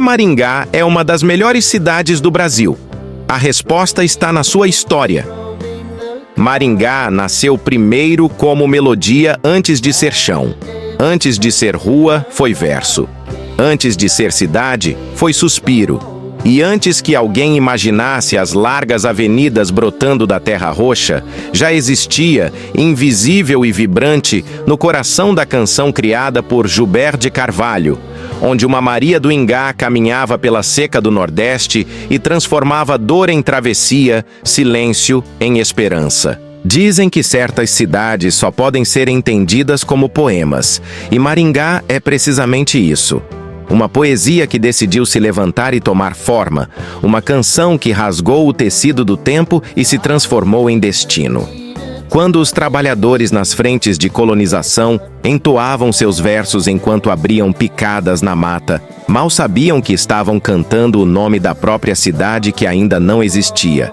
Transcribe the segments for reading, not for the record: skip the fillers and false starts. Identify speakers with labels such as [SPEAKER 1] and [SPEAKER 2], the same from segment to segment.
[SPEAKER 1] Maringá é uma das melhores cidades do Brasil? A resposta está na sua história. Maringá nasceu primeiro como melodia antes de ser chão. Antes de ser rua, foi verso. Antes de ser cidade, foi suspiro. E antes que alguém imaginasse as largas avenidas brotando da terra roxa, já existia, invisível e vibrante, no coração da canção criada por Gilberto de Carvalho, onde uma Maria do Ingá caminhava pela seca do Nordeste e transformava dor em travessia, silêncio em esperança. Dizem que certas cidades só podem ser entendidas como poemas, e Maringá é precisamente isso. Uma poesia que decidiu se levantar e tomar forma, uma canção que rasgou o tecido do tempo e se transformou em destino. Quando os trabalhadores nas frentes de colonização entoavam seus versos enquanto abriam picadas na mata, mal sabiam que estavam cantando o nome da própria cidade que ainda não existia.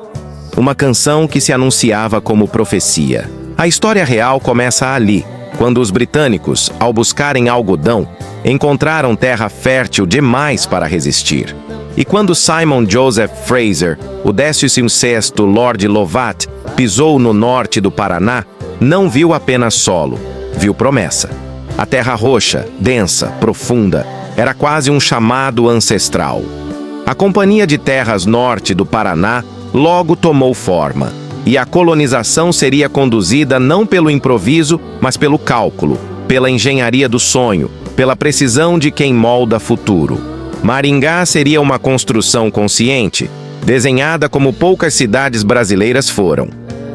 [SPEAKER 1] Uma canção que se anunciava como profecia. A história real começa ali, quando os britânicos, ao buscarem algodão, encontraram terra fértil demais para resistir. E quando Simon Joseph Fraser, o 16º Lord Lovat, pisou no norte do Paraná, não viu apenas solo, viu promessa. A terra roxa, densa, profunda, era quase um chamado ancestral. A Companhia de Terras Norte do Paraná logo tomou forma, e a colonização seria conduzida não pelo improviso, mas pelo cálculo, pela engenharia do sonho, pela precisão de quem molda futuro. Maringá seria uma construção consciente, desenhada como poucas cidades brasileiras foram.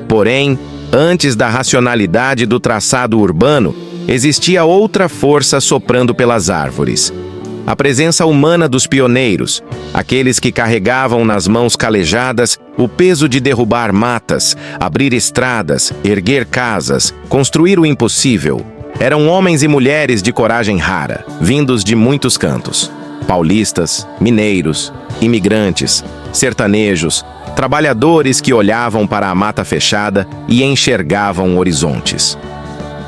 [SPEAKER 1] Porém, antes da racionalidade do traçado urbano, existia outra força soprando pelas árvores. A presença humana dos pioneiros, aqueles que carregavam nas mãos calejadas o peso de derrubar matas, abrir estradas, erguer casas, construir o impossível. Eram homens e mulheres de coragem rara, vindos de muitos cantos. Paulistas, mineiros, imigrantes, sertanejos, trabalhadores que olhavam para a mata fechada e enxergavam horizontes.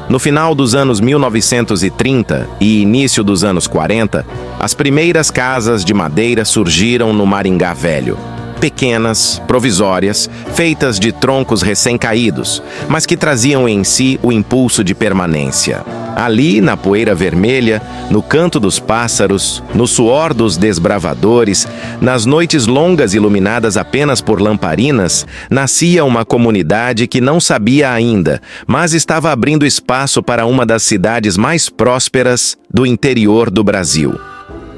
[SPEAKER 1] No final dos anos 1930 e início dos anos 40, as primeiras casas de madeira surgiram no Maringá Velho. Pequenas, provisórias, feitas de troncos recém-caídos, mas que traziam em si o impulso de permanência. Ali, na poeira vermelha, no canto dos pássaros, no suor dos desbravadores, nas noites longas iluminadas apenas por lamparinas, nascia uma comunidade que não sabia ainda, mas estava abrindo espaço para uma das cidades mais prósperas do interior do Brasil.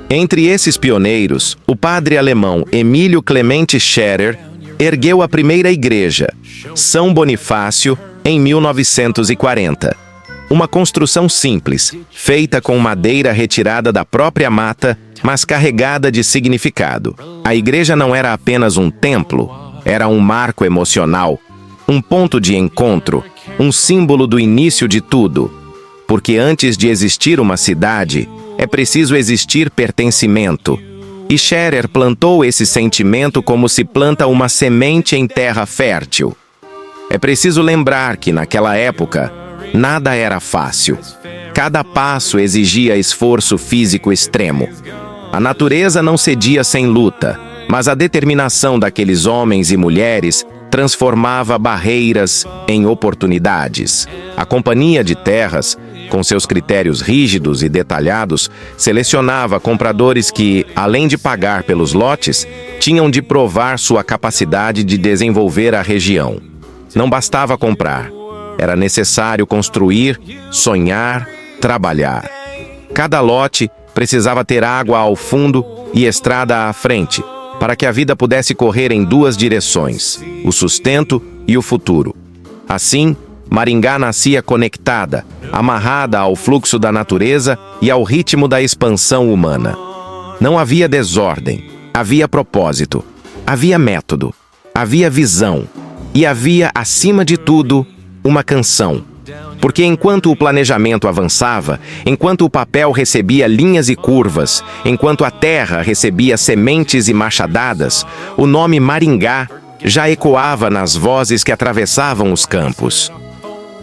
[SPEAKER 1] Entre esses pioneiros, o padre alemão Emílio Clemente Scherer ergueu a primeira igreja, São Bonifácio, em 1940. Uma construção simples, feita com madeira retirada da própria mata, mas carregada de significado. A igreja não era apenas um templo, era um marco emocional, um ponto de encontro, um símbolo do início de tudo. Porque antes de existir uma cidade, é preciso existir pertencimento. E Scherer plantou esse sentimento como se planta uma semente em terra fértil. É preciso lembrar que, naquela época, nada era fácil. Cada passo exigia esforço físico extremo. A natureza não cedia sem luta, mas a determinação daqueles homens e mulheres transformava barreiras em oportunidades. A Companhia de Terras, com seus critérios rígidos e detalhados, selecionava compradores que, além de pagar pelos lotes, tinham de provar sua capacidade de desenvolver a região. Não bastava comprar. Era necessário construir, sonhar, trabalhar. Cada lote precisava ter água ao fundo e estrada à frente, para que a vida pudesse correr em duas direções, o sustento e o futuro. Assim, Maringá nascia conectada, amarrada ao fluxo da natureza e ao ritmo da expansão humana. Não havia desordem, havia propósito, havia método, havia visão e havia, acima de tudo, uma canção. Porque enquanto o planejamento avançava, enquanto o papel recebia linhas e curvas, enquanto a terra recebia sementes e machadadas, o nome Maringá já ecoava nas vozes que atravessavam os campos.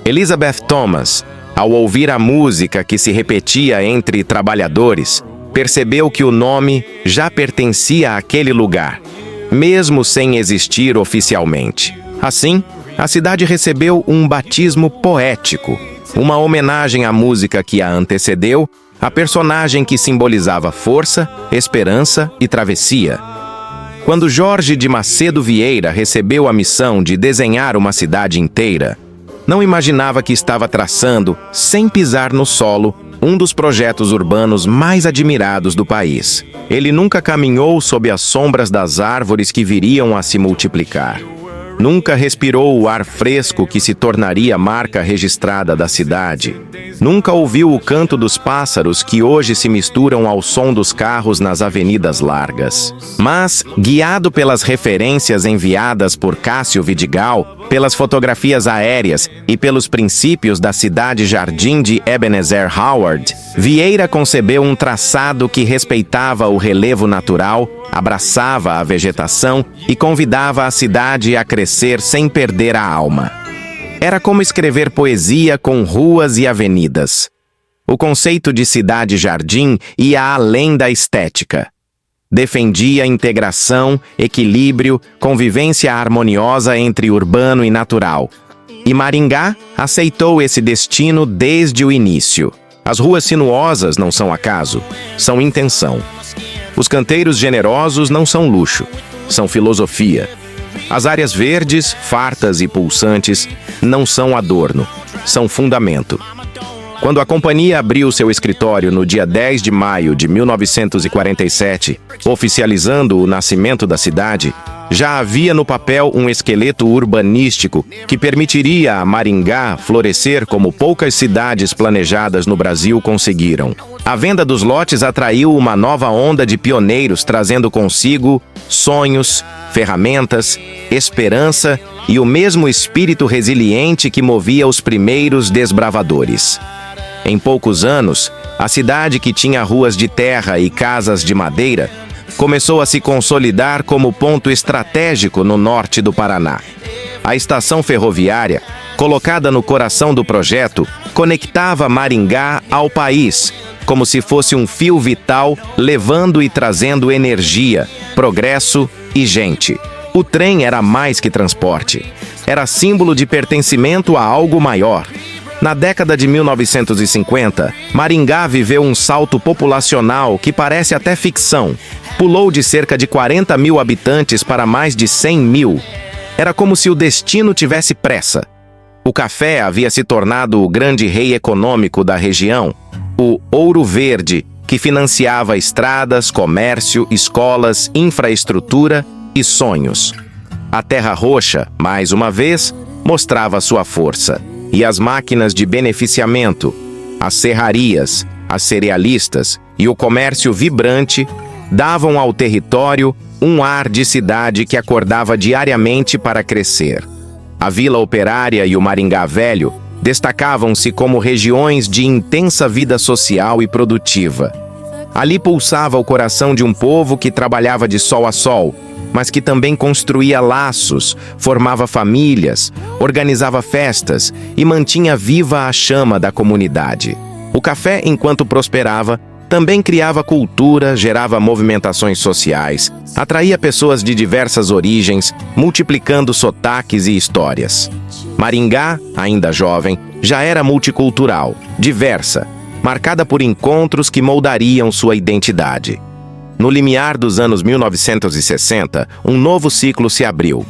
[SPEAKER 1] Elizabeth Thomas, ao ouvir a música que se repetia entre trabalhadores, percebeu que o nome já pertencia àquele lugar, mesmo sem existir oficialmente. Assim, a cidade recebeu um batismo poético, uma homenagem à música que a antecedeu, a personagem que simbolizava força, esperança e travessia. Quando Jorge de Macedo Vieira recebeu a missão de desenhar uma cidade inteira, não imaginava que estava traçando, sem pisar no solo, um dos projetos urbanos mais admirados do país. Ele nunca caminhou sob as sombras das árvores que viriam a se multiplicar. Nunca respirou o ar fresco que se tornaria marca registrada da cidade. Nunca ouviu o canto dos pássaros que hoje se misturam ao som dos carros nas avenidas largas. Mas, guiado pelas referências enviadas por Cássio Vidigal, pelas fotografias aéreas e pelos princípios da cidade-jardim de Ebenezer Howard, Vieira concebeu um traçado que respeitava o relevo natural, abraçava a vegetação e convidava a cidade a crescer sem perder a alma. Era como escrever poesia com ruas e avenidas. O conceito de cidade-jardim ia além da estética. Defendia integração, equilíbrio, convivência harmoniosa entre urbano e natural. E Maringá aceitou esse destino desde o início. As ruas sinuosas não são acaso, são intenção. Os canteiros generosos não são luxo, são filosofia. As áreas verdes, fartas e pulsantes, não são adorno, são fundamento. Quando a companhia abriu seu escritório no dia 10 de maio de 1947, oficializando o nascimento da cidade, já havia no papel um esqueleto urbanístico que permitiria a Maringá florescer como poucas cidades planejadas no Brasil conseguiram. A venda dos lotes atraiu uma nova onda de pioneiros, trazendo consigo sonhos, ferramentas, esperança e o mesmo espírito resiliente que movia os primeiros desbravadores. Em poucos anos, a cidade que tinha ruas de terra e casas de madeira começou a se consolidar como ponto estratégico no norte do Paraná. A estação ferroviária, colocada no coração do projeto, conectava Maringá ao país, como se fosse um fio vital levando e trazendo energia, progresso e gente. O trem era mais que transporte. Era símbolo de pertencimento a algo maior. Na década de 1950, Maringá viveu um salto populacional que parece até ficção. Pulou de cerca de 40 mil habitantes para mais de 100 mil. Era como se o destino tivesse pressa. O café havia se tornado o grande rei econômico da região, o Ouro Verde, que financiava estradas, comércio, escolas, infraestrutura e sonhos. A Terra Roxa, mais uma vez, mostrava sua força. E as máquinas de beneficiamento, as serrarias, as cerealistas e o comércio vibrante davam ao território um ar de cidade que acordava diariamente para crescer. A Vila Operária e o Maringá Velho destacavam-se como regiões de intensa vida social e produtiva. Ali pulsava o coração de um povo que trabalhava de sol a sol, mas que também construía laços, formava famílias, organizava festas e mantinha viva a chama da comunidade. O café, enquanto prosperava, também criava cultura, gerava movimentações sociais, atraía pessoas de diversas origens, multiplicando sotaques e histórias. Maringá, ainda jovem, já era multicultural, diversa, marcada por encontros que moldariam sua identidade. No limiar dos anos 1960, um novo ciclo se abriu.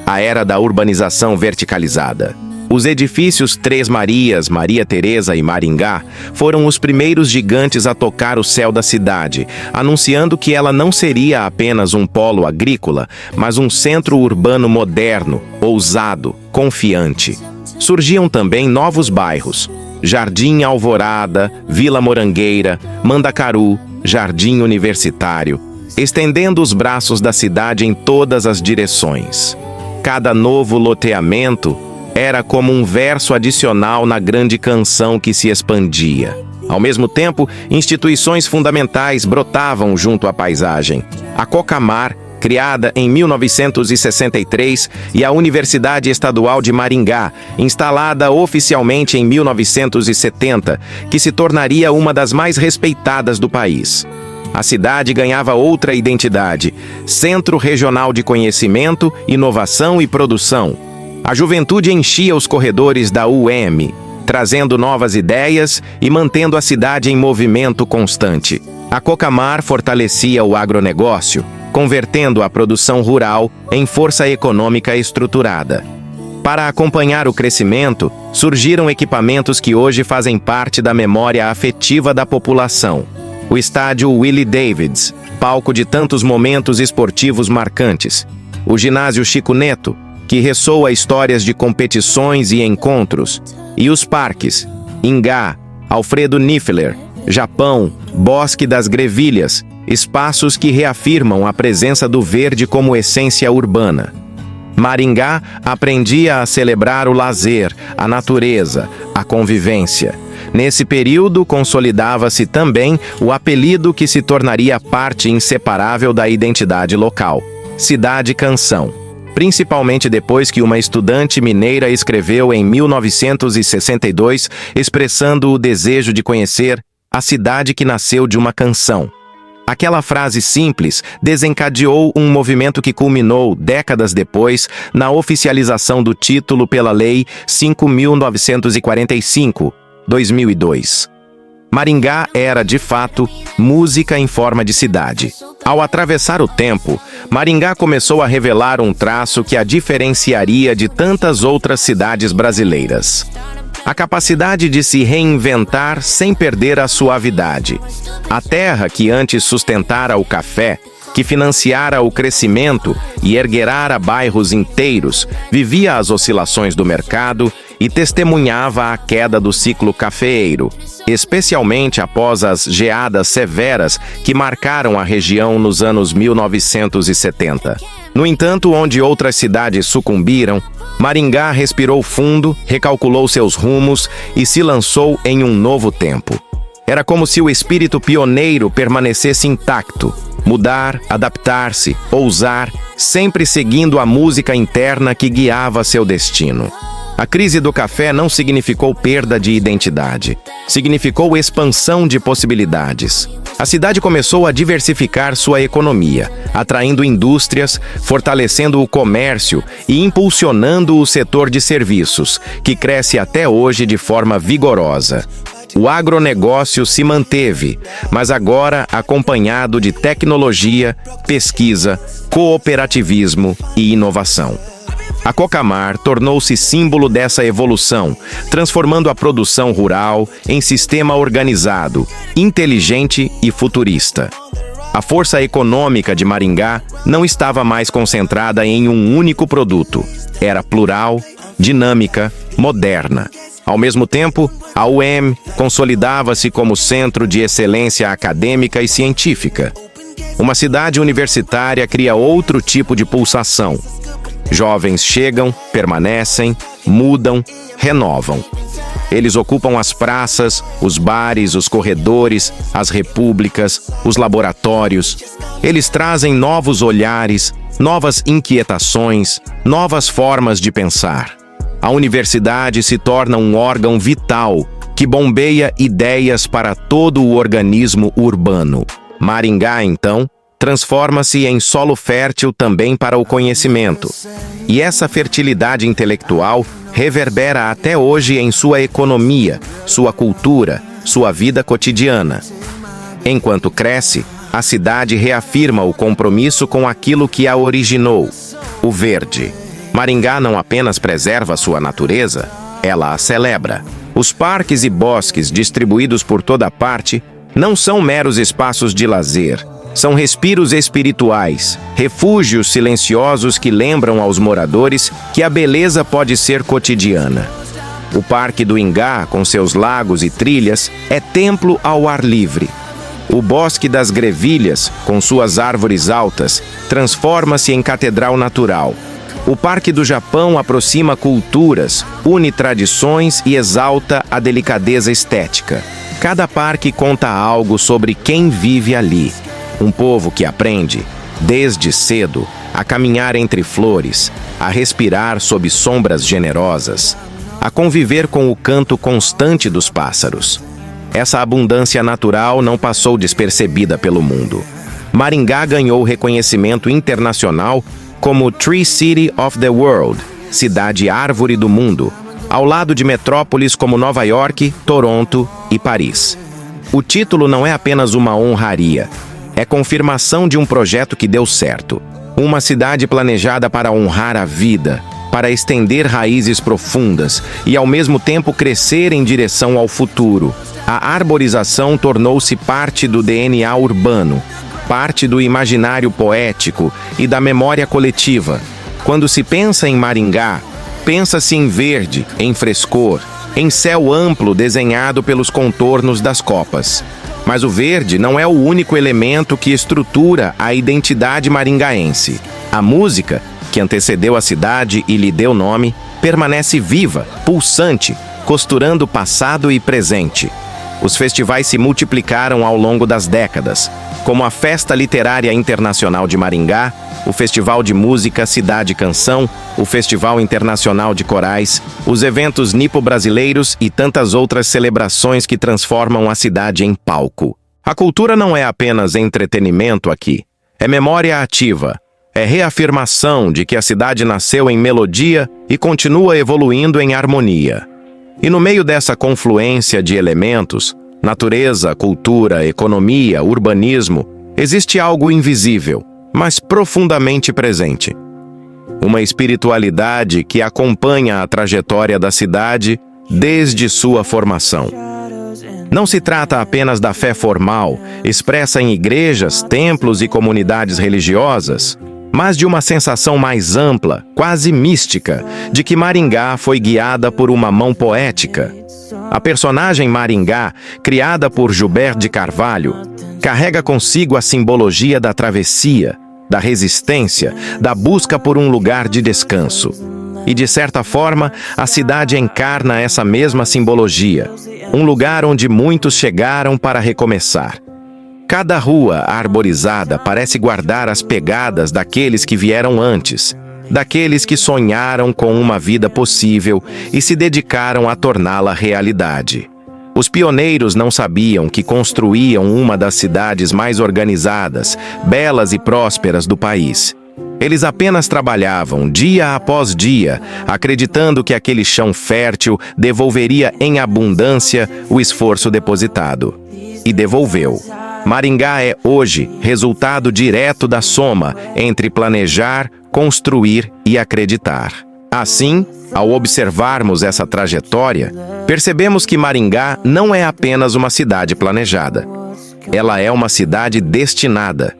[SPEAKER 1] A era da urbanização verticalizada. Os edifícios Três Marias, Maria Teresa e Maringá foram os primeiros gigantes a tocar o céu da cidade, anunciando que ela não seria apenas um polo agrícola, mas um centro urbano moderno, ousado, confiante. Surgiam também novos bairros: Jardim Alvorada, Vila Morangueira, Mandacaru, Jardim Universitário, estendendo os braços da cidade em todas as direções. Cada novo loteamento era como um verso adicional na grande canção que se expandia. Ao mesmo tempo, instituições fundamentais brotavam junto à paisagem. A Cocamar, criada em 1963, e a Universidade Estadual de Maringá, instalada oficialmente em 1970, que se tornaria uma das mais respeitadas do país. A cidade ganhava outra identidade: Centro Regional de Conhecimento, Inovação e Produção. A juventude enchia os corredores da UEM, trazendo novas ideias e mantendo a cidade em movimento constante. A Cocamar fortalecia o agronegócio, convertendo a produção rural em força econômica estruturada. Para acompanhar o crescimento, surgiram equipamentos que hoje fazem parte da memória afetiva da população. O estádio Willie Davids, palco de tantos momentos esportivos marcantes. O ginásio Chico Neto, que ressoa histórias de competições e encontros. E os parques, Ingá, Alfredo Niffler, Japão, Bosque das Grevilhas, espaços que reafirmam a presença do verde como essência urbana. Maringá aprendia a celebrar o lazer, a natureza, a convivência. Nesse período, consolidava-se também o apelido que se tornaria parte inseparável da identidade local: Cidade Canção. Principalmente depois que uma estudante mineira escreveu em 1962, expressando o desejo de conhecer a cidade que nasceu de uma canção. Aquela frase simples desencadeou um movimento que culminou, décadas depois, na oficialização do título pela Lei 5.945, 2002. Maringá era, de fato, música em forma de cidade. Ao atravessar o tempo, Maringá começou a revelar um traço que a diferenciaria de tantas outras cidades brasileiras: a capacidade de se reinventar sem perder a suavidade. A terra que antes sustentara o café, que financiara o crescimento e erguerara bairros inteiros, vivia as oscilações do mercado e testemunhava a queda do ciclo cafeeiro, especialmente após as geadas severas que marcaram a região nos anos 1970. No entanto, onde outras cidades sucumbiram, Maringá respirou fundo, recalculou seus rumos e se lançou em um novo tempo. Era como se o espírito pioneiro permanecesse intacto: mudar, adaptar-se, ousar, sempre seguindo a música interna que guiava seu destino. A crise do café não significou perda de identidade, significou expansão de possibilidades. A cidade começou a diversificar sua economia, atraindo indústrias, fortalecendo o comércio e impulsionando o setor de serviços, que cresce até hoje de forma vigorosa. O agronegócio se manteve, mas agora acompanhado de tecnologia, pesquisa, cooperativismo e inovação. A Cocamar tornou-se símbolo dessa evolução, transformando a produção rural em sistema organizado, inteligente e futurista. A força econômica de Maringá não estava mais concentrada em um único produto. Era plural, dinâmica, moderna. Ao mesmo tempo, a UEM consolidava-se como centro de excelência acadêmica e científica. Uma cidade universitária cria outro tipo de pulsação. Jovens chegam, permanecem, mudam, renovam. Eles ocupam as praças, os bares, os corredores, as repúblicas, os laboratórios. Eles trazem novos olhares, novas inquietações, novas formas de pensar. A universidade se torna um órgão vital que bombeia ideias para todo o organismo urbano. Maringá, então, transforma-se em solo fértil também para o conhecimento. E essa fertilidade intelectual reverbera até hoje em sua economia, sua cultura, sua vida cotidiana. Enquanto cresce, a cidade reafirma o compromisso com aquilo que a originou: o verde. Maringá não apenas preserva sua natureza, ela a celebra. Os parques e bosques distribuídos por toda parte não são meros espaços de lazer. São respiros espirituais, refúgios silenciosos que lembram aos moradores que a beleza pode ser cotidiana. O Parque do Ingá, com seus lagos e trilhas, é templo ao ar livre. O Bosque das Grevilhas, com suas árvores altas, transforma-se em catedral natural. O Parque do Japão aproxima culturas, une tradições e exalta a delicadeza estética. Cada parque conta algo sobre quem vive ali. Um povo que aprende, desde cedo, a caminhar entre flores, a respirar sob sombras generosas, a conviver com o canto constante dos pássaros. Essa abundância natural não passou despercebida pelo mundo. Maringá ganhou reconhecimento internacional como Tree City of the World, cidade árvore do mundo, ao lado de metrópoles como Nova York, Toronto e Paris. O título não é apenas uma honraria, é confirmação de um projeto que deu certo. Uma cidade planejada para honrar a vida, para estender raízes profundas e ao mesmo tempo crescer em direção ao futuro. A arborização tornou-se parte do DNA urbano, parte do imaginário poético e da memória coletiva. Quando se pensa em Maringá, pensa-se em verde, em frescor, em céu amplo desenhado pelos contornos das copas. Mas o verde não é o único elemento que estrutura a identidade maringaense. A música, que antecedeu a cidade e lhe deu nome, permanece viva, pulsante, costurando passado e presente. Os festivais se multiplicaram ao longo das décadas, como a Festa Literária Internacional de Maringá, o Festival de Música Cidade Canção, o Festival Internacional de Corais, os eventos nipo-brasileiros e tantas outras celebrações que transformam a cidade em palco. A cultura não é apenas entretenimento aqui, é memória ativa, é reafirmação de que a cidade nasceu em melodia e continua evoluindo em harmonia. E no meio dessa confluência de elementos, natureza, cultura, economia, urbanismo, existe algo invisível, mas profundamente presente. Uma espiritualidade que acompanha a trajetória da cidade desde sua formação. Não se trata apenas da fé formal, expressa em igrejas, templos e comunidades religiosas, mas de uma sensação mais ampla, quase mística, de que Maringá foi guiada por uma mão poética. A personagem Maringá, criada por Gilberto de Carvalho, carrega consigo a simbologia da travessia, da resistência, da busca por um lugar de descanso. E, de certa forma, a cidade encarna essa mesma simbologia, um lugar onde muitos chegaram para recomeçar. Cada rua arborizada parece guardar as pegadas daqueles que vieram antes, daqueles que sonharam com uma vida possível e se dedicaram a torná-la realidade. Os pioneiros não sabiam que construíam uma das cidades mais organizadas, belas e prósperas do país. Eles apenas trabalhavam dia após dia, acreditando que aquele chão fértil devolveria em abundância o esforço depositado. E devolveu. Maringá é hoje resultado direto da soma entre planejar, construir e acreditar. Assim, ao observarmos essa trajetória, percebemos que Maringá não é apenas uma cidade planejada. Ela é uma cidade destinada.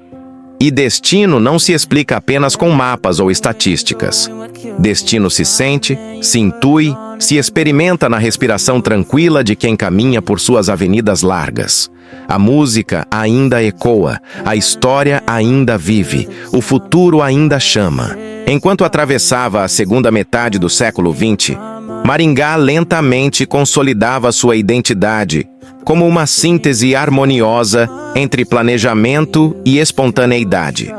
[SPEAKER 1] E destino não se explica apenas com mapas ou estatísticas. Destino se sente, se intui, se experimenta na respiração tranquila de quem caminha por suas avenidas largas. A música ainda ecoa, a história ainda vive, o futuro ainda chama. Enquanto atravessava a segunda metade do século XX, Maringá lentamente consolidava sua identidade como uma síntese harmoniosa entre planejamento e espontaneidade.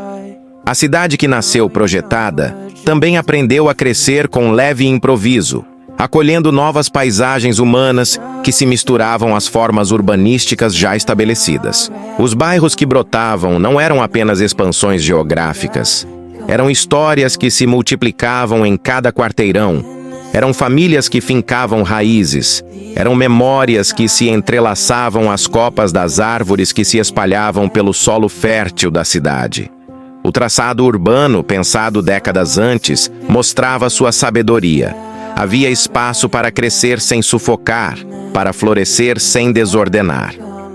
[SPEAKER 1] A cidade que nasceu projetada também aprendeu a crescer com leve improviso, acolhendo novas paisagens humanas que se misturavam às formas urbanísticas já estabelecidas. Os bairros que brotavam não eram apenas expansões geográficas, eram histórias que se multiplicavam em cada quarteirão, eram famílias que fincavam raízes, eram memórias que se entrelaçavam às copas das árvores que se espalhavam pelo solo fértil da cidade. O traçado urbano, pensado décadas antes, mostrava sua sabedoria. Havia espaço para crescer sem sufocar, para florescer sem desordenar.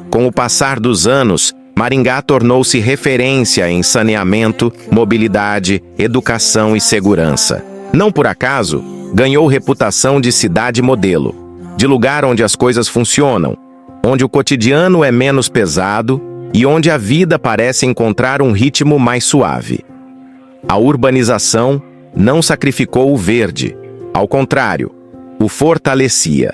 [SPEAKER 1] Com o passar dos anos, Maringá tornou-se referência em saneamento, mobilidade, educação e segurança. Não por acaso, ganhou reputação de cidade modelo, de lugar onde as coisas funcionam, onde o cotidiano é menos pesado e onde a vida parece encontrar um ritmo mais suave. A urbanização não sacrificou o verde, ao contrário, o fortalecia.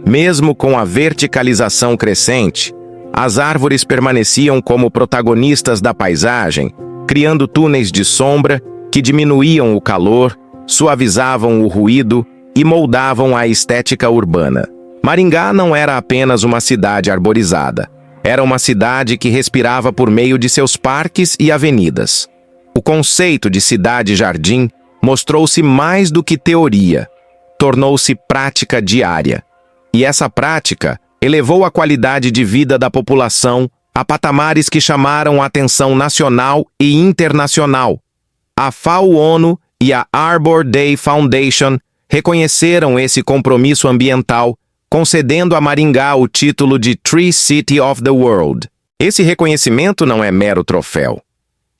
[SPEAKER 1] Mesmo com a verticalização crescente, as árvores permaneciam como protagonistas da paisagem, criando túneis de sombra que diminuíam o calor, suavizavam o ruído e moldavam a estética urbana. Maringá não era apenas uma cidade arborizada. Era uma cidade que respirava por meio de seus parques e avenidas. O conceito de cidade-jardim mostrou-se mais do que teoria. Tornou-se prática diária. E essa prática elevou a qualidade de vida da população a patamares que chamaram a atenção nacional e internacional. A FAO-ONU e a Arbor Day Foundation reconheceram esse compromisso ambiental, concedendo a Maringá o título de Tree City of the World. Esse reconhecimento não é mero troféu.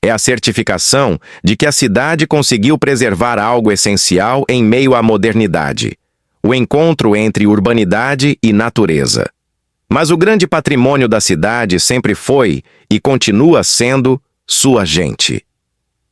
[SPEAKER 1] É a certificação de que a cidade conseguiu preservar algo essencial em meio à modernidade: o encontro entre urbanidade e natureza. Mas o grande patrimônio da cidade sempre foi e continua sendo sua gente.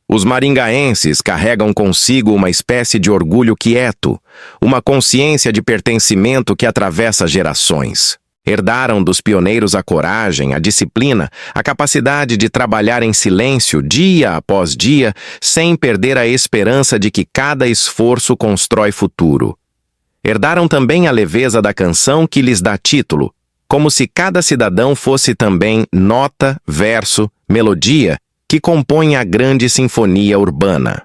[SPEAKER 1] Os maringaenses carregam consigo uma espécie de orgulho quieto, uma consciência de pertencimento que atravessa gerações. Herdaram dos pioneiros a coragem, a disciplina, a capacidade de trabalhar em silêncio dia após dia, sem perder a esperança de que cada esforço constrói futuro. Herdaram também a leveza da canção que lhes dá título, como se cada cidadão fosse também nota, verso, melodia, que compõem a grande sinfonia urbana.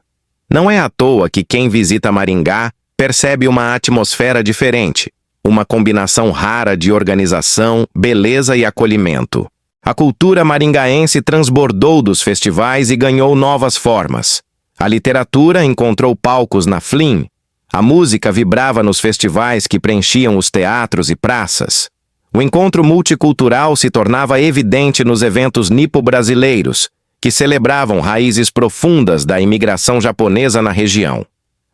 [SPEAKER 1] Não é à toa que quem visita Maringá percebe uma atmosfera diferente, uma combinação rara de organização, beleza e acolhimento. A cultura maringaense transbordou dos festivais e ganhou novas formas. A literatura encontrou palcos na Flim. A música vibrava nos festivais que preenchiam os teatros e praças. O encontro multicultural se tornava evidente nos eventos nipo-brasileiros, que celebravam raízes profundas da imigração japonesa na região.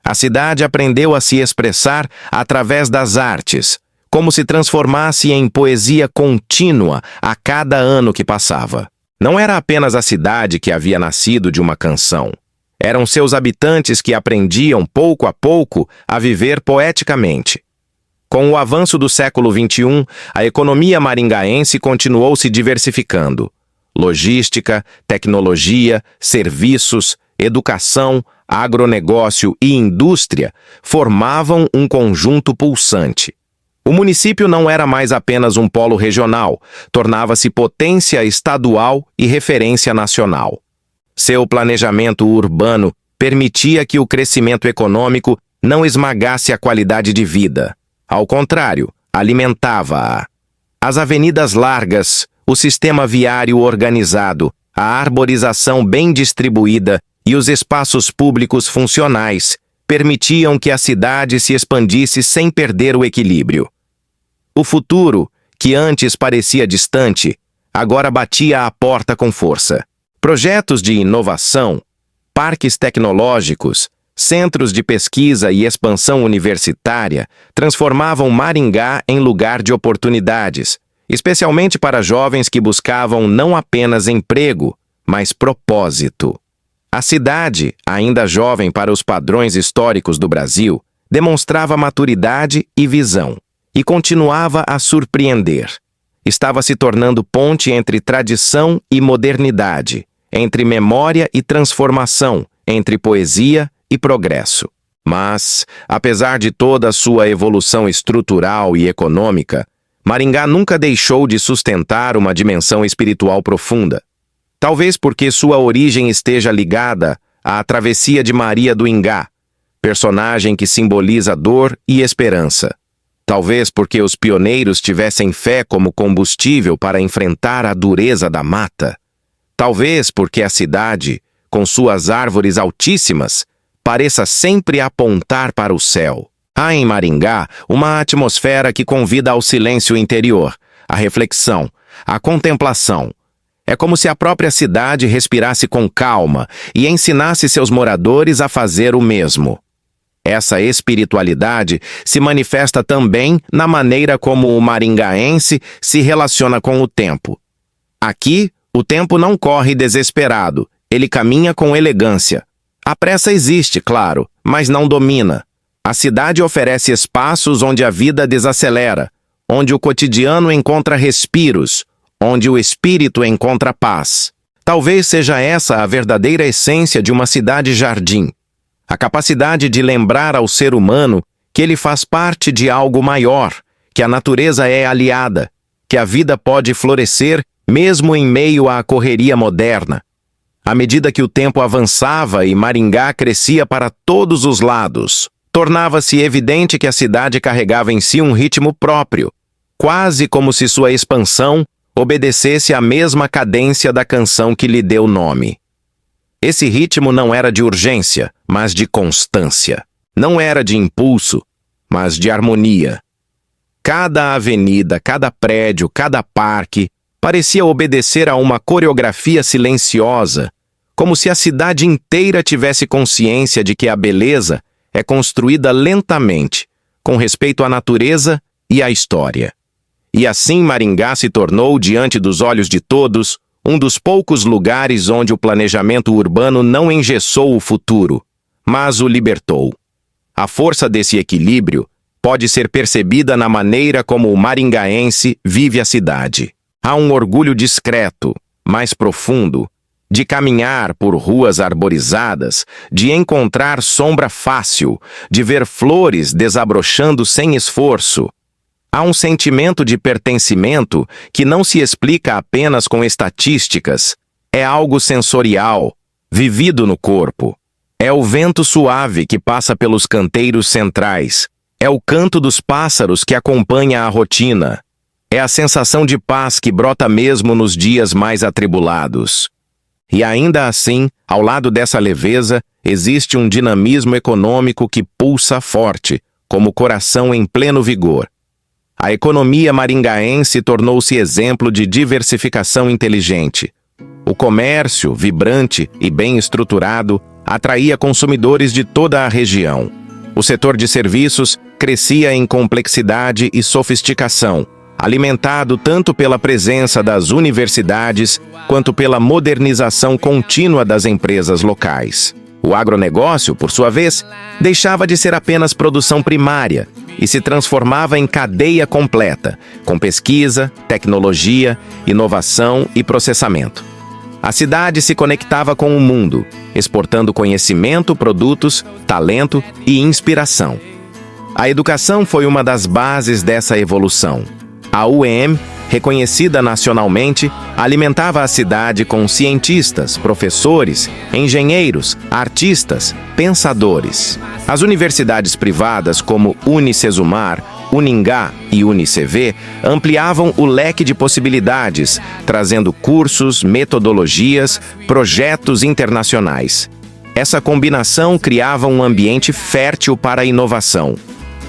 [SPEAKER 1] A cidade aprendeu a se expressar através das artes, como se transformasse em poesia contínua a cada ano que passava. Não era apenas a cidade que havia nascido de uma canção. Eram seus habitantes que aprendiam, pouco a pouco, a viver poeticamente. Com o avanço do século XXI, a economia maringaense continuou se diversificando. Logística, tecnologia, serviços, educação, agronegócio e indústria formavam um conjunto pulsante. O município não era mais apenas um polo regional, tornava-se potência estadual e referência nacional. Seu planejamento urbano permitia que o crescimento econômico não esmagasse a qualidade de vida. Ao contrário, alimentava-a. As avenidas largas, o sistema viário organizado, a arborização bem distribuída e os espaços públicos funcionais permitiam que a cidade se expandisse sem perder o equilíbrio. O futuro, que antes parecia distante, agora batia à porta com força. Projetos de inovação, parques tecnológicos, centros de pesquisa e expansão universitária transformavam Maringá em lugar de oportunidades, especialmente para jovens que buscavam não apenas emprego, mas propósito. A cidade, ainda jovem para os padrões históricos do Brasil, demonstrava maturidade e visão, e continuava a surpreender. Estava se tornando ponte entre tradição e modernidade, entre memória e transformação, entre poesia e progresso. Mas, apesar de toda a sua evolução estrutural e econômica, Maringá nunca deixou de sustentar uma dimensão espiritual profunda. Talvez porque sua origem esteja ligada à travessia de Maria do Ingá, personagem que simboliza dor e esperança. Talvez porque os pioneiros tivessem fé como combustível para enfrentar a dureza da mata. Talvez porque a cidade, com suas árvores altíssimas, pareça sempre apontar para o céu. Há em Maringá uma atmosfera que convida ao silêncio interior, à reflexão, à contemplação. É como se a própria cidade respirasse com calma e ensinasse seus moradores a fazer o mesmo. Essa espiritualidade se manifesta também na maneira como o maringaense se relaciona com o tempo. Aqui, o tempo não corre desesperado, ele caminha com elegância. A pressa existe, claro, mas não domina. A cidade oferece espaços onde a vida desacelera, onde o cotidiano encontra respiros, onde o espírito encontra paz. Talvez seja essa a verdadeira essência de uma cidade-jardim. A capacidade de lembrar ao ser humano que ele faz parte de algo maior, que a natureza é aliada, que a vida pode florescer mesmo em meio à correria moderna. À medida que o tempo avançava e Maringá crescia para todos os lados, tornava-se evidente que a cidade carregava em si um ritmo próprio, quase como se sua expansão obedecesse à mesma cadência da canção que lhe deu nome. Esse ritmo não era de urgência, mas de constância. Não era de impulso, mas de harmonia. Cada avenida, cada prédio, cada parque parecia obedecer a uma coreografia silenciosa, como se a cidade inteira tivesse consciência de que a beleza é construída lentamente, com respeito à natureza e à história. E assim Maringá se tornou, diante dos olhos de todos, um dos poucos lugares onde o planejamento urbano não engessou o futuro, mas o libertou. A força desse equilíbrio pode ser percebida na maneira como o maringaense vive a cidade. Há um orgulho discreto, mais profundo, de caminhar por ruas arborizadas, de encontrar sombra fácil, de ver flores desabrochando sem esforço. Há um sentimento de pertencimento que não se explica apenas com estatísticas. É algo sensorial, vivido no corpo. É o vento suave que passa pelos canteiros centrais. É o canto dos pássaros que acompanha a rotina. É a sensação de paz que brota mesmo nos dias mais atribulados. E ainda assim, ao lado dessa leveza, existe um dinamismo econômico que pulsa forte, como o coração em pleno vigor. A economia maringaense tornou-se exemplo de diversificação inteligente. O comércio, vibrante e bem estruturado, atraía consumidores de toda a região. O setor de serviços crescia em complexidade e sofisticação, alimentado tanto pela presença das universidades quanto pela modernização contínua das empresas locais. O agronegócio, por sua vez, deixava de ser apenas produção primária e se transformava em cadeia completa, com pesquisa, tecnologia, inovação e processamento. A cidade se conectava com o mundo, exportando conhecimento, produtos, talento e inspiração. A educação foi uma das bases dessa evolução. A UEM, reconhecida nacionalmente, alimentava a cidade com cientistas, professores, engenheiros, artistas, pensadores. As universidades privadas como Unicesumar, Uningá e UniCV ampliavam o leque de possibilidades, trazendo cursos, metodologias, projetos internacionais. Essa combinação criava um ambiente fértil para a inovação.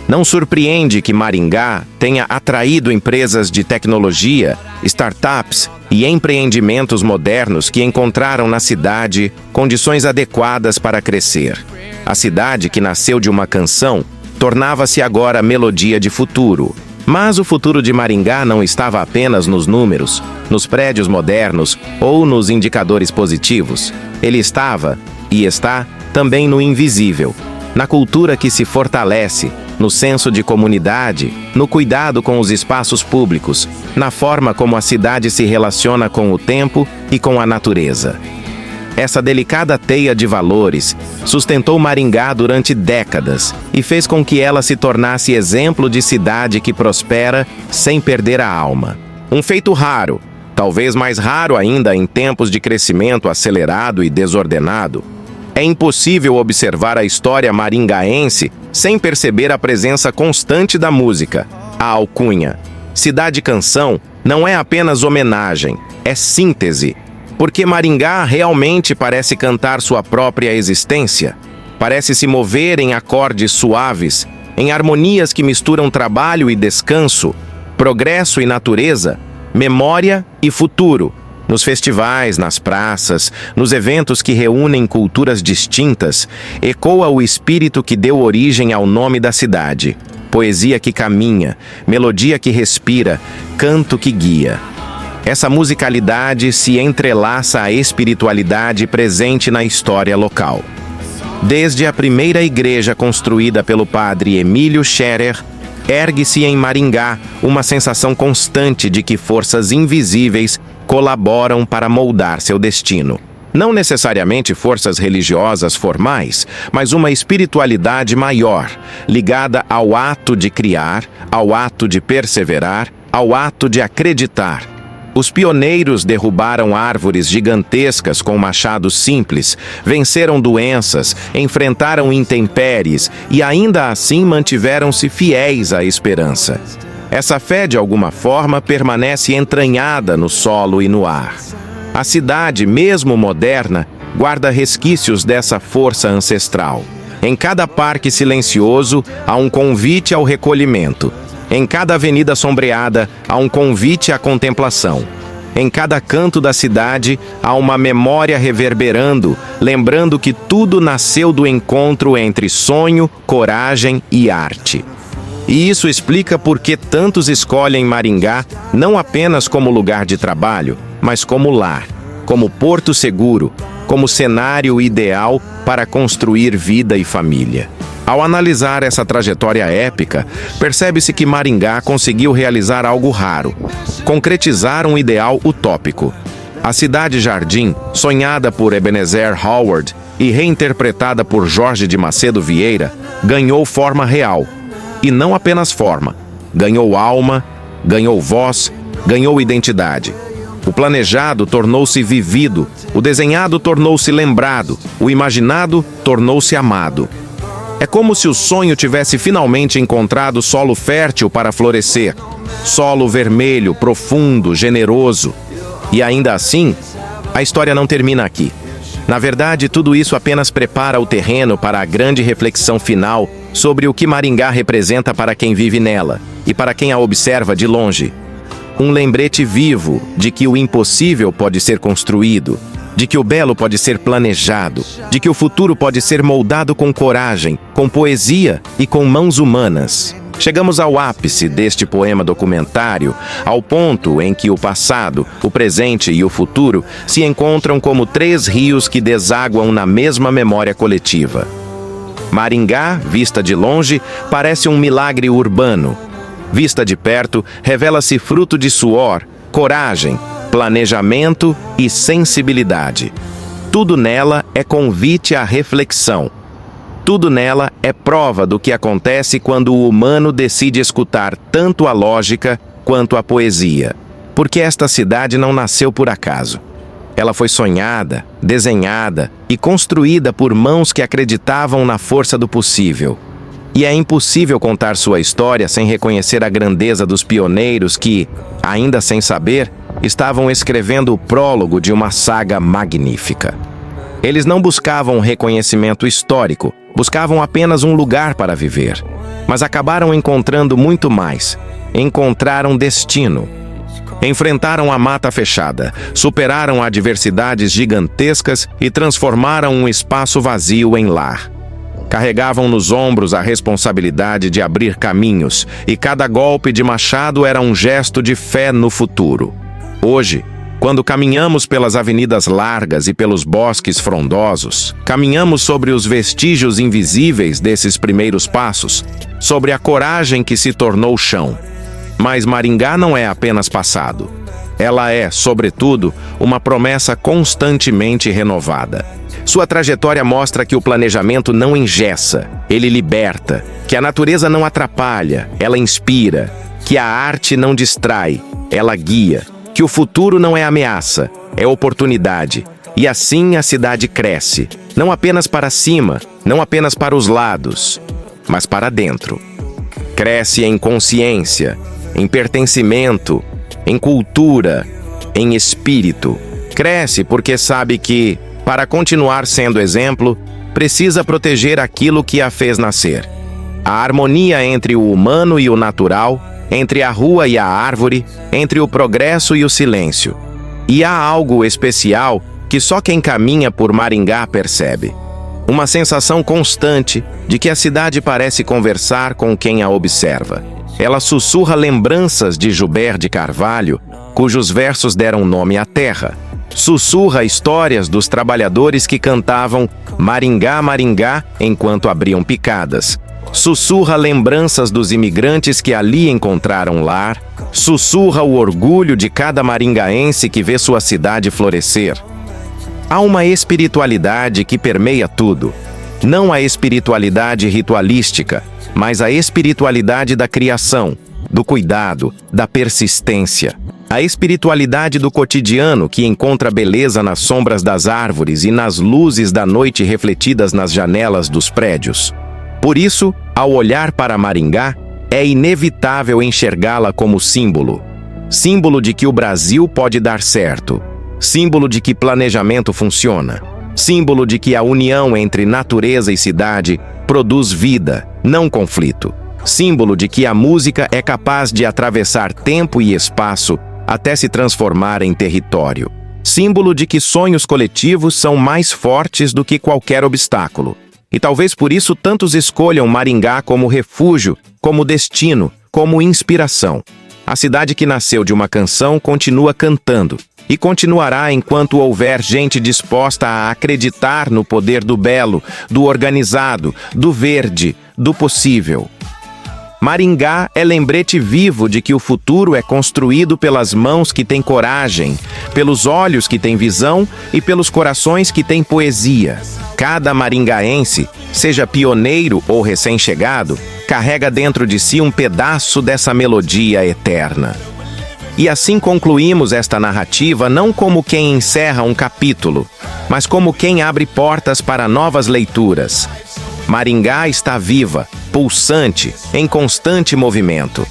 [SPEAKER 1] Não surpreende que Maringá tenha atraído empresas de tecnologia, startups e empreendimentos modernos que encontraram na cidade condições adequadas para crescer. A cidade, que nasceu de uma canção, tornava-se agora melodia de futuro. Mas o futuro de Maringá não estava apenas nos números, nos prédios modernos ou nos indicadores positivos. Ele estava, e está, também no invisível, na cultura que se fortalece, no senso de comunidade, no cuidado com os espaços públicos, na forma como a cidade se relaciona com o tempo e com a natureza. Essa delicada teia de valores sustentou Maringá durante décadas e fez com que ela se tornasse exemplo de cidade que prospera sem perder a alma. Um feito raro, talvez mais raro ainda em tempos de crescimento acelerado e desordenado. É impossível observar a história maringaense sem perceber a presença constante da música, a alcunha. Cidade Canção não é apenas homenagem, é síntese. Porque Maringá realmente parece cantar sua própria existência. Parece se mover em acordes suaves, em harmonias que misturam trabalho e descanso, progresso e natureza, memória e futuro. Nos festivais, nas praças, nos eventos que reúnem culturas distintas, ecoa o espírito que deu origem ao nome da cidade. Poesia que caminha, melodia que respira, canto que guia. Essa musicalidade se entrelaça à espiritualidade presente na história local. Desde a primeira igreja construída pelo padre Emílio Scherer, ergue-se em Maringá uma sensação constante de que forças invisíveis colaboram para moldar seu destino. Não necessariamente forças religiosas formais, mas uma espiritualidade maior, ligada ao ato de criar, ao ato de perseverar, ao ato de acreditar. Os pioneiros derrubaram árvores gigantescas com machados simples, venceram doenças, enfrentaram intempéries e ainda assim mantiveram-se fiéis à esperança. Essa fé, de alguma forma, permanece entranhada no solo e no ar. A cidade, mesmo moderna, guarda resquícios dessa força ancestral. Em cada parque silencioso, há um convite ao recolhimento. Em cada avenida sombreada, há um convite à contemplação. Em cada canto da cidade, há uma memória reverberando, lembrando que tudo nasceu do encontro entre sonho, coragem e arte. E isso explica por que tantos escolhem Maringá não apenas como lugar de trabalho, mas como lar, como porto seguro, como cenário ideal para construir vida e família. Ao analisar essa trajetória épica, percebe-se que Maringá conseguiu realizar algo raro, concretizar um ideal utópico. A cidade-jardim, sonhada por Ebenezer Howard e reinterpretada por Jorge de Macedo Vieira, ganhou forma real. E não apenas forma, ganhou alma, ganhou voz, ganhou identidade. O planejado tornou-se vivido, o desenhado tornou-se lembrado, o imaginado tornou-se amado. É como se o sonho tivesse finalmente encontrado solo fértil para florescer, solo vermelho, profundo, generoso. E ainda assim, a história não termina aqui. Na verdade, tudo isso apenas prepara o terreno para a grande reflexão final sobre o que Maringá representa para quem vive nela e para quem a observa de longe. Um lembrete vivo de que o impossível pode ser construído, de que o belo pode ser planejado, de que o futuro pode ser moldado com coragem, com poesia e com mãos humanas. Chegamos ao ápice deste poema documentário, ao ponto em que o passado, o presente e o futuro se encontram como três rios que desaguam na mesma memória coletiva. Maringá, vista de longe, parece um milagre urbano. Vista de perto, revela-se fruto de suor, coragem, planejamento e sensibilidade. Tudo nela é convite à reflexão. Tudo nela é prova do que acontece quando o humano decide escutar tanto a lógica quanto a poesia. Porque esta cidade não nasceu por acaso. Ela foi sonhada, desenhada e construída por mãos que acreditavam na força do possível. E é impossível contar sua história sem reconhecer a grandeza dos pioneiros que, ainda sem saber, estavam escrevendo o prólogo de uma saga magnífica. Eles não buscavam reconhecimento histórico, buscavam apenas um lugar para viver. Mas acabaram encontrando muito mais. Encontraram destino. Enfrentaram a mata fechada, superaram adversidades gigantescas e transformaram um espaço vazio em lar. Carregavam nos ombros a responsabilidade de abrir caminhos, e cada golpe de machado era um gesto de fé no futuro. Hoje, quando caminhamos pelas avenidas largas e pelos bosques frondosos, caminhamos sobre os vestígios invisíveis desses primeiros passos, sobre a coragem que se tornou chão. Mas Maringá não é apenas passado. Ela é, sobretudo, uma promessa constantemente renovada. Sua trajetória mostra que o planejamento não engessa, ele liberta, que a natureza não atrapalha, ela inspira, que a arte não distrai, ela guia, que o futuro não é ameaça, é oportunidade. E assim a cidade cresce, não apenas para cima, não apenas para os lados, mas para dentro. Cresce em consciência, em pertencimento, em cultura, em espírito. Cresce porque sabe que, para continuar sendo exemplo, precisa proteger aquilo que a fez nascer. A harmonia entre o humano e o natural, entre a rua e a árvore, entre o progresso e o silêncio. E há algo especial que só quem caminha por Maringá percebe. Uma sensação constante de que a cidade parece conversar com quem a observa. Ela sussurra lembranças de Joubert de Carvalho, cujos versos deram nome à terra. Sussurra histórias dos trabalhadores que cantavam Maringá, Maringá enquanto abriam picadas. Sussurra lembranças dos imigrantes que ali encontraram lar. Sussurra o orgulho de cada maringaense que vê sua cidade florescer. Há uma espiritualidade que permeia tudo. Não a espiritualidade ritualística, mas a espiritualidade da criação, do cuidado, da persistência. A espiritualidade do cotidiano que encontra beleza nas sombras das árvores e nas luzes da noite refletidas nas janelas dos prédios. Por isso, ao olhar para Maringá, é inevitável enxergá-la como símbolo. Símbolo de que o Brasil pode dar certo. Símbolo de que planejamento funciona. Símbolo de que a união entre natureza e cidade produz vida, não conflito. Símbolo de que a música é capaz de atravessar tempo e espaço até se transformar em território. Símbolo de que sonhos coletivos são mais fortes do que qualquer obstáculo. E talvez por isso tantos escolham Maringá como refúgio, como destino, como inspiração. A cidade que nasceu de uma canção continua cantando e continuará enquanto houver gente disposta a acreditar no poder do belo, do organizado, do verde, do possível. Maringá é lembrete vivo de que o futuro é construído pelas mãos que têm coragem, pelos olhos que têm visão e pelos corações que têm poesia. Cada maringaense, seja pioneiro ou recém-chegado, carrega dentro de si um pedaço dessa melodia eterna. E assim concluímos esta narrativa não como quem encerra um capítulo, mas como quem abre portas para novas leituras. Maringá está viva, pulsante, em constante movimento.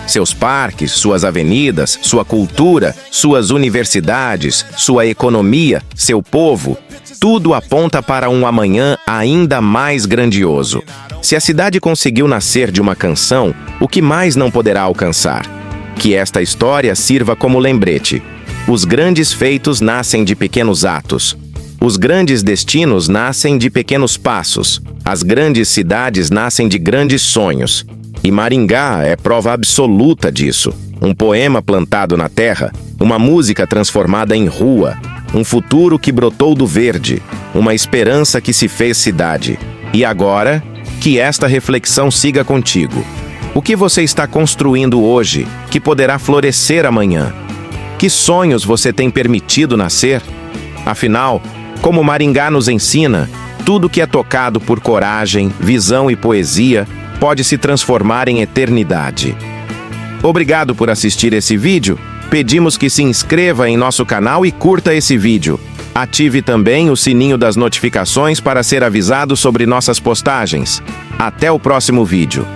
[SPEAKER 1] Seus parques, suas avenidas, sua cultura, suas universidades, sua economia, seu povo, tudo aponta para um amanhã ainda mais grandioso. Se a cidade conseguiu nascer de uma canção, o que mais não poderá alcançar? Que esta história sirva como lembrete. Os grandes feitos nascem de pequenos atos. Os grandes destinos nascem de pequenos passos. As grandes cidades nascem de grandes sonhos. E Maringá é prova absoluta disso. Um poema plantado na terra, uma música transformada em rua, um futuro que brotou do verde, uma esperança que se fez cidade. E agora, que esta reflexão siga contigo. O que você está construindo hoje, que poderá florescer amanhã? Que sonhos você tem permitido nascer? Afinal, como Maringá nos ensina, tudo que é tocado por coragem, visão e poesia pode se transformar em eternidade. Obrigado por assistir esse vídeo. Pedimos que se inscreva em nosso canal e curta esse vídeo. Ative também o sininho das notificações para ser avisado sobre nossas postagens. Até o próximo vídeo.